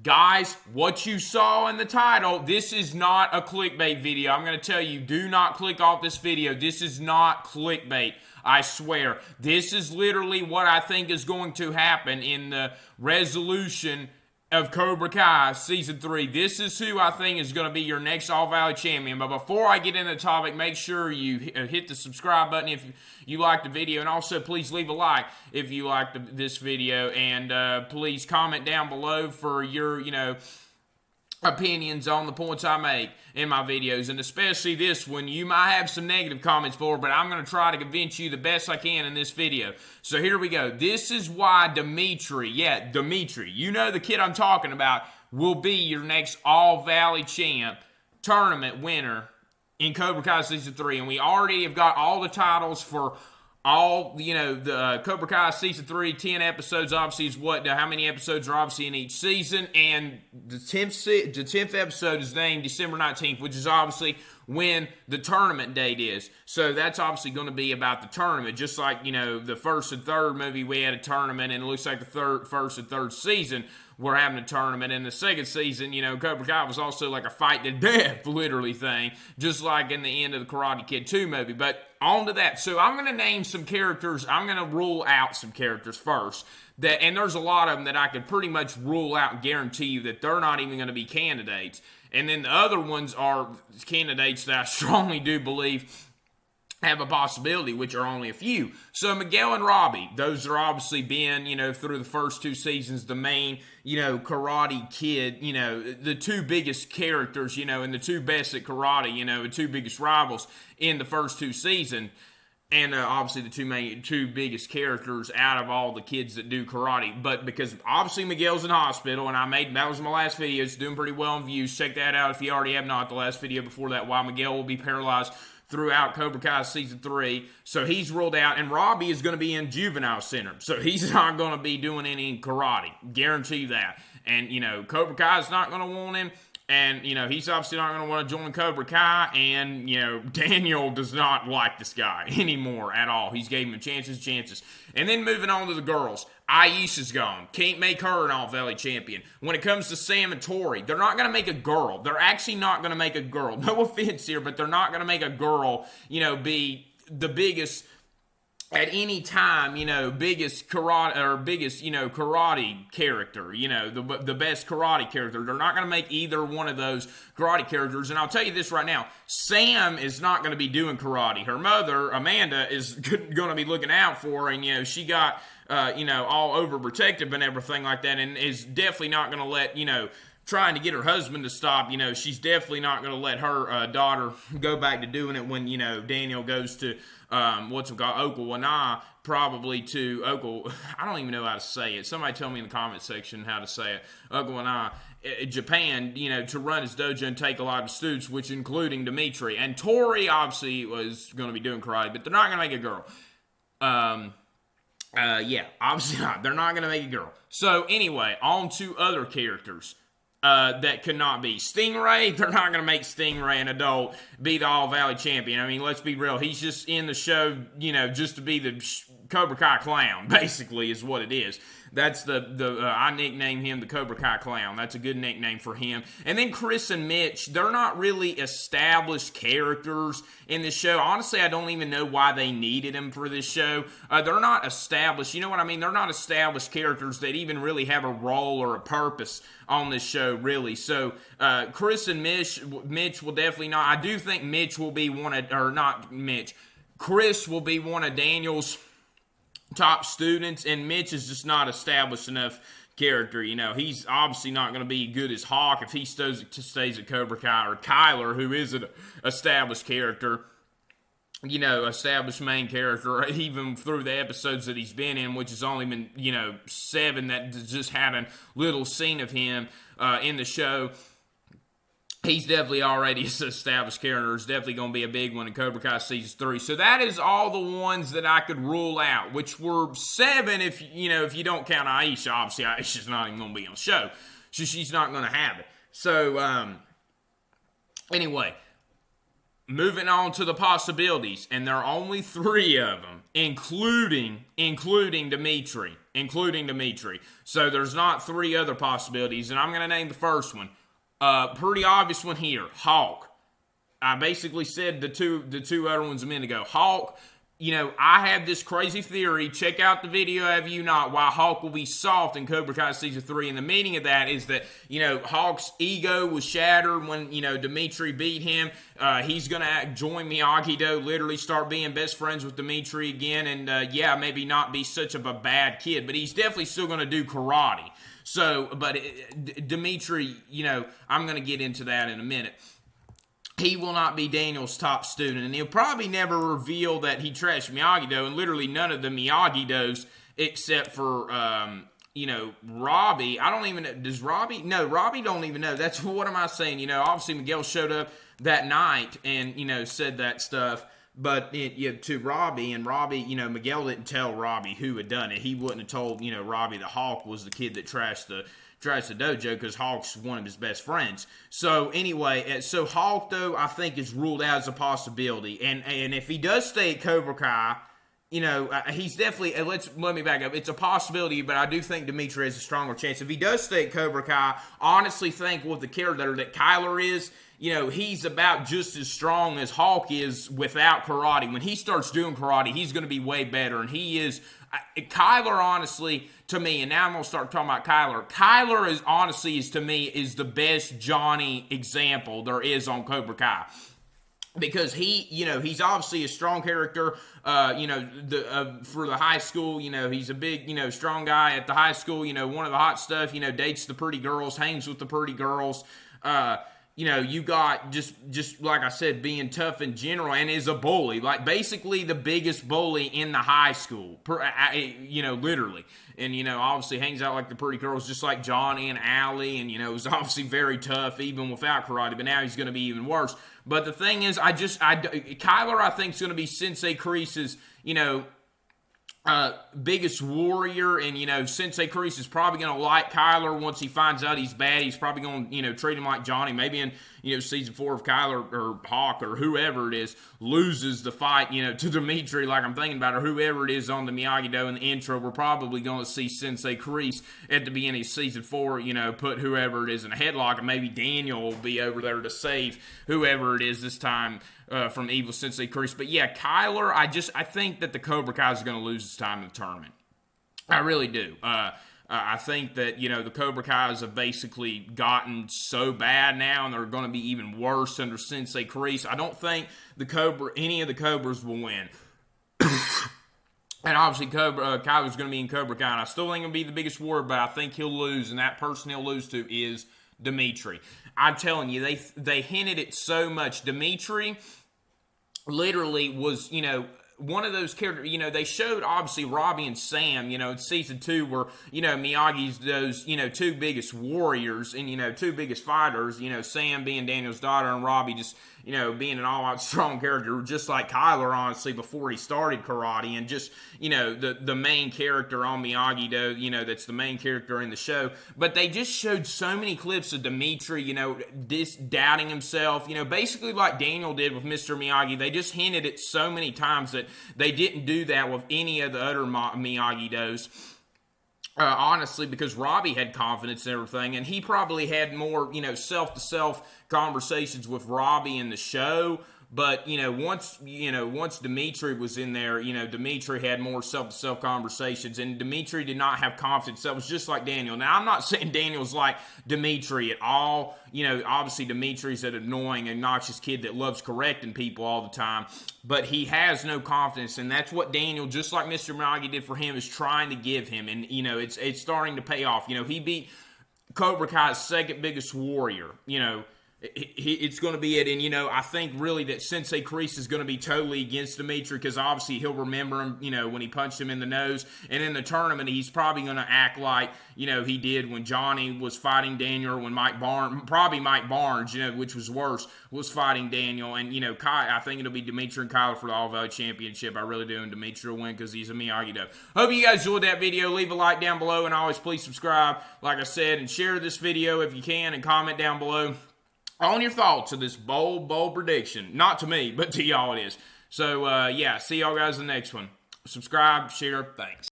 Guys, what you saw in the title, this is not a clickbait video. I'm going to tell you, do not click off this video. This is not clickbait. I swear. This is literally what I think is going to happen in the resolution of Cobra Kai Season 3. This is who I think is going to be your next All-Valley champion. But before I get into the topic, make sure you hit the subscribe button if you like the video. And also, please leave a like if you like this video. And please comment down below for your, opinions on the points I make in my videos, and especially this one. You might have some negative comments for, but I'm going to try to convince you the best I can in this video. So here we go. This is why Demetri, you know the kid I'm talking about, will be your next All-Valley champ tournament winner in Cobra Kai Season 3. And we already have got all the titles for all, the Cobra Kai Season 3, 10 episodes, obviously, is how many episodes are obviously in each season, and the 10th episode is named December 19th, which is obviously when the tournament date is. So that's obviously going to be about the tournament, just like, the first and third movie, we had a tournament, and it looks like the first and third season, we're having a tournament. In the second season, Cobra Kai was also like a fight to death, literally thing, just like in the end of the Karate Kid 2 movie. But on to that. So I'm going to name some characters. I'm going to rule out some characters first. And there's a lot of them that I could pretty much rule out and guarantee you that they're not even going to be candidates. And then the other ones are candidates that I strongly do believe have a possibility, which are only a few. So Miguel and Robbie, those are obviously been, through the first two seasons, the main, Karate Kid, the two biggest characters, and the two best at karate, the two biggest rivals in the first two seasons. And obviously the two biggest characters out of all the kids that do karate. But because obviously Miguel's in hospital, and that was my last video. It's doing pretty well in views. Check that out if you already have not. The last video before that, why Miguel will be paralyzed throughout Cobra Kai Season 3. So he's ruled out. And Robbie is going to be in juvenile center. So he's not going to be doing any karate. Guarantee that. And, Cobra Kai is not going to want him. And, he's obviously not going to want to join Cobra Kai. And, Daniel does not like this guy anymore at all. He's gave him chances. And then moving on to the girls. Aisha's gone. Can't make her an All-Valley champion. When it comes to Sam and Tori, they're not going to make a girl. They're actually not going to make a girl. No offense here, but they're not going to make a girl, be the biggest at any time, biggest karate character, the best karate character. They're not going to make either one of those karate characters. And I'll tell you this right now, Sam is not going to be doing karate. Her mother, Amanda, is going to be looking out for her, and, she got, all overprotective and everything like that, and is definitely not going to let, trying to get her husband to stop. She's definitely not going to let her daughter go back to doing it when, Daniel goes to, Okinawa, probably to I don't even know how to say it. Somebody tell me in the comment section how to say it. Okinawa, Japan, to run his dojo and take a lot of students, which including Demetri. And Tori obviously was going to be doing karate, but they're not going to make a girl. Obviously not. They're not going to make a girl. So anyway, on to other characters that could not be. Stingray, they're not going to make Stingray an adult be the All-Valley champion. I mean, let's be real. He's just in the show, just to be the Cobra Kai clown, basically, is what it is. That's I nicknamed him the Cobra Kai clown. That's a good nickname for him. And then Chris and Mitch, they're not really established characters in this show. Honestly, I don't even know why they needed them for this show. They're not established. You know what I mean? They're not established characters that even really have a role or a purpose on this show, really. So, Chris and Mitch will definitely not. I do think Mitch will be Chris will be one of Daniel's top students, and Mitch is just not established enough character. He's obviously not going to be good as Hawk if he stays at Cobra Kai, or Kyler, who is an established character, established main character, even through the episodes that he's been in, which has only been, 7 that just had a little scene of him in the show. He's definitely already an established character. It's definitely going to be a big one in Cobra Kai Season 3. So that is all the ones that I could rule out, which were 7 if you don't count Aisha. Obviously, Aisha's not even going to be on the show. So she's not going to have it. So, anyway, moving on to the possibilities, and there are only 3 of them, including Demetri. So there's not 3 other possibilities, and I'm going to name the first one. Pretty obvious one here, Hawk. I basically said the two other ones a minute ago. Hawk, I have this crazy theory. Check out the video, have you not, why Hawk will be soft in Cobra Kai Season 3. And the meaning of that is that, Hawk's ego was shattered when, Demetri beat him. He's going to join Miyagi-Do, literally start being best friends with Demetri again. And, maybe not be such of a bad kid, but he's definitely still going to do karate. So, but Demetri, I'm going to get into that in a minute. He will not be Daniel's top student, and he'll probably never reveal that he trashed Miyagi-Do, and literally none of the Miyagi-Dos except for, Robbie. I don't even know. Does Robbie? No, Robbie don't even know. That's what am I saying? Obviously Miguel showed up that night and, said that stuff, but to Robbie, and Robbie, Miguel didn't tell Robbie who had done it. He wouldn't have told, Robbie the Hawk was the kid that trashed the dojo, because Hawk's one of his best friends. So anyway, so Hawk, though, I think is ruled out as a possibility. And if he does stay at Cobra Kai, he's definitely, let me back up. It's a possibility, but I do think Demetri has a stronger chance. If he does stay at Cobra Kai, honestly think with the character that Kyler is, he's about just as strong as Hawk is without karate. When he starts doing karate, he's going to be way better. And he is, Kyler, honestly, to me, and now I'm going to start talking about Kyler. Kyler is, honestly, to me, is the best Johnny example there is on Cobra Kai. Because he's obviously a strong character, for the high school, he's a big, strong guy at the high school, one of the hot stuff, dates the pretty girls, hangs with the pretty girls, you got just like I said, being tough in general, and is a bully, like basically the biggest bully in the high school, literally. And, obviously hangs out like the pretty girls, just like Johnny and Allie, and, is obviously very tough even without karate, but now he's going to be even worse. But the thing is, Kyler, I think, is going to be Sensei Kreese's, biggest warrior, and Sensei Kreese is probably going to like Kyler once he finds out he's bad. He's probably going to treat him like Johnny. Maybe in season 4 of Kyler or Hawk or whoever it is loses the fight to Demetri, like I'm thinking about, or whoever it is on the Miyagi-Do in the intro, we're probably going to see Sensei Kreese at the beginning of season 4 put whoever it is in a headlock, and maybe Daniel will be over there to save whoever it is this time from evil Sensei Kreese. But yeah, Kyler, I think that the Cobra Kai is going to lose its time in the tournament. I really do. I think that, the Cobra Kais have basically gotten so bad now, and they're going to be even worse under Sensei Kreese. I don't think any of the Cobras will win. And obviously, Kyler's going to be in Cobra Kai, and I still think he'll be the biggest warrior, but I think he'll lose, and that person he'll lose to is Demetri. I'm telling you, they hinted it so much. Demetri literally was, one of those characters, they showed obviously Robbie and Sam, in season 2 were, Miyagi's those, 2 biggest warriors and, 2 biggest fighters, Sam being Daniel's daughter and Robbie just, being an all-out strong character, just like Kyler, honestly, before he started karate, and just, the main character on Miyagi-Do, that's the main character in the show. But they just showed so many clips of Demetri, doubting himself, basically like Daniel did with Mr. Miyagi. They just hinted it so many times that they didn't do that with any of the other Miyagi-Dos. Honestly, because Robbie had confidence and everything, and he probably had more, self-to-self conversations with Robbie in the show. But, once Demetri was in there, Demetri had more self-to-self conversations, and Demetri did not have confidence. That was just like Daniel. Now, I'm not saying Daniel's like Demetri at all. Obviously Demetri's an annoying, obnoxious kid that loves correcting people all the time, but he has no confidence, and that's what Daniel, just like Mr. Miyagi did for him, is trying to give him, and, it's starting to pay off. He beat Cobra Kai's second biggest warrior, it's going to be it, and I think really that Sensei Kreese is going to be totally against Demetri, because obviously he'll remember him, when he punched him in the nose, and in the tournament he's probably going to act like, he did when Johnny was fighting Daniel, or when Mike Barnes, which was worse, was fighting Daniel, and Kai, I think it'll be Demetri and Kyler for the All Valley Championship. I really do, and Demetri will win because he's a Miyagi-Do. Hope you guys enjoyed that video. Leave a like down below, and always please subscribe, like I said, and share this video if you can, and comment down below. on your thoughts of this bold prediction. Not to me, but to y'all it is. So, yeah, see y'all guys in the next one. Subscribe, share, thanks.